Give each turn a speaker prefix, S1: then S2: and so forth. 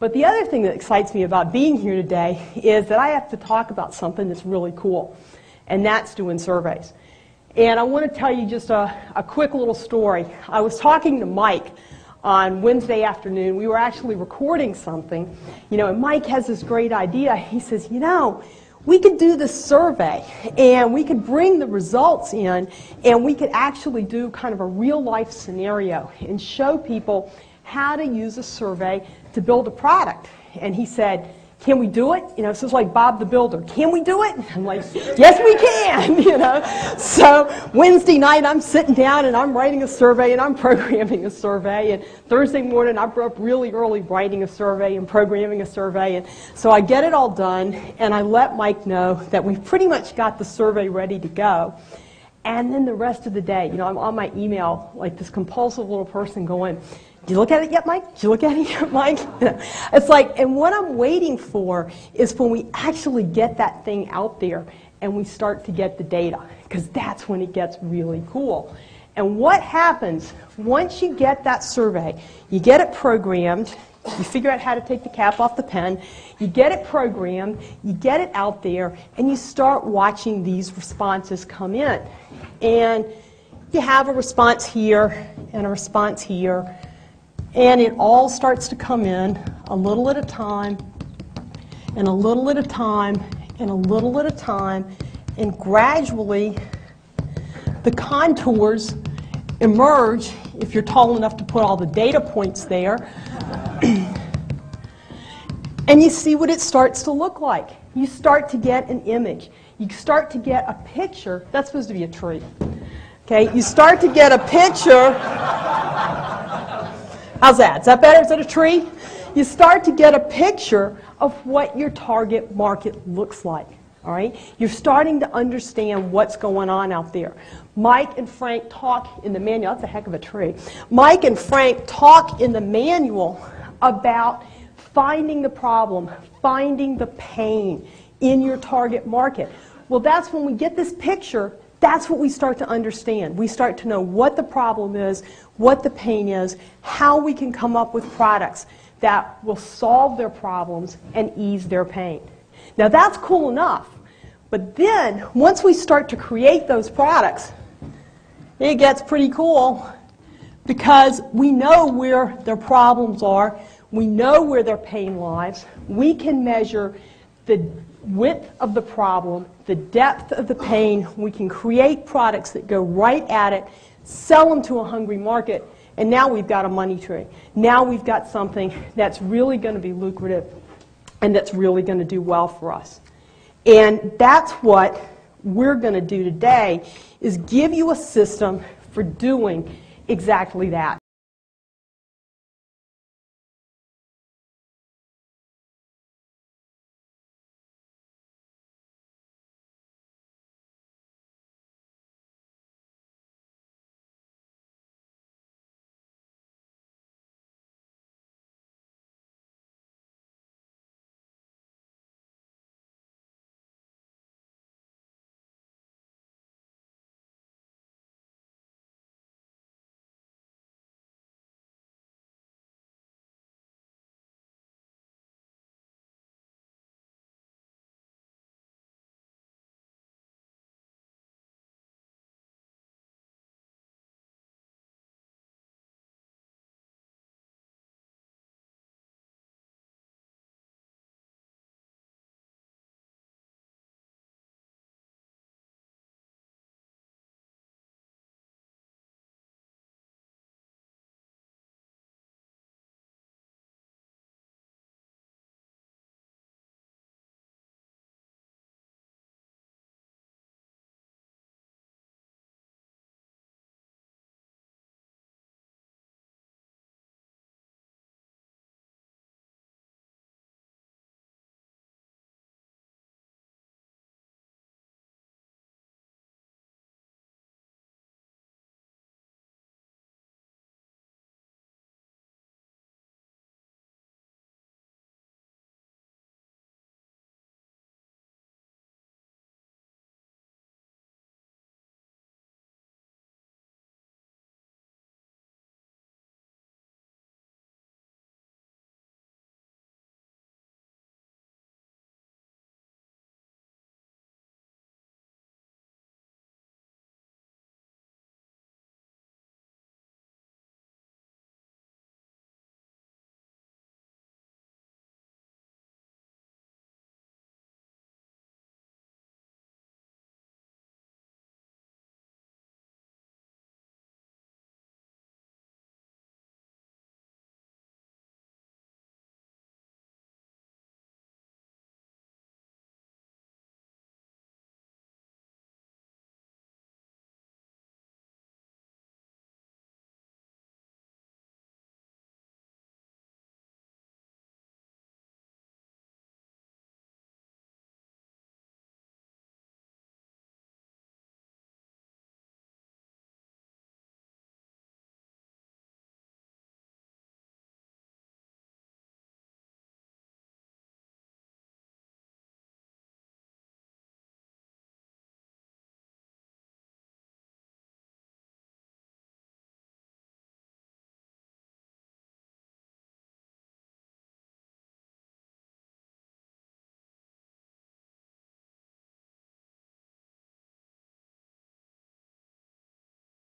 S1: But the other thing that excites me about being here today is that I have to talk about something that's really cool, and that's doing surveys. And I want to tell you just a quick little story. I was talking to Mike on Wednesday afternoon. We were actually recording something, and Mike has this great idea. He says, we could do this survey, and we could bring the results in, and we could actually do kind of a real-life scenario and show people how to use a survey to build a product. And he said, can we do it? So it's like Bob the Builder. Can we do it? I'm like, yes, we can, So Wednesday night, I'm sitting down and I'm writing a survey and I'm programming a survey. And Thursday morning, I grew up really early writing a survey and programming a survey. And so I get it all done and I let Mike know that we've pretty much got the survey ready to go. And then the rest of the day, I'm on my email like this compulsive little person going, did you look at it yet, Mike? Did you look at it yet, Mike? It's like, and what I'm waiting for is when we actually get that thing out there and we start to get the data, because that's when it gets really cool. And what happens once you get that survey, you get it programmed, you figure out how to take the cap off the pen, you get it programmed, you get it out there, and you start watching these responses come in. And you have a response here and a response here. And it all starts to come in a little at a time, and a little at a time, and a little at a time, and gradually the contours emerge if you're tall enough to put all the data points there. And you see what it starts to look like. You start to get an image. You start to get a picture. That's supposed to be a tree. Okay, you start to get a picture. How's that? Is that better? Is that a tree? You start to get a picture of what your target market looks like. All right? You're starting to understand what's going on out there. Mike and Frank talk in the manual. That's a heck of a tree. Mike and Frank talk in the manual about finding the problem, finding the pain in your target market. Well, that's when we get this picture. That's what we start to understand. We start to know what the problem is, what the pain is, how we can come up with products that will solve their problems and ease their pain. Now that's cool enough, but then once we start to create those products, it gets pretty cool because we know where their problems are, we know where their pain lies, we can measure the width of the problem, the depth of the pain. We can create products that go right at it, sell them to a hungry market, and now we've got a money tree. Now we've got something that's really going to be lucrative and that's really going to do well for us. And that's what we're going to do today, is give you a system for doing exactly that.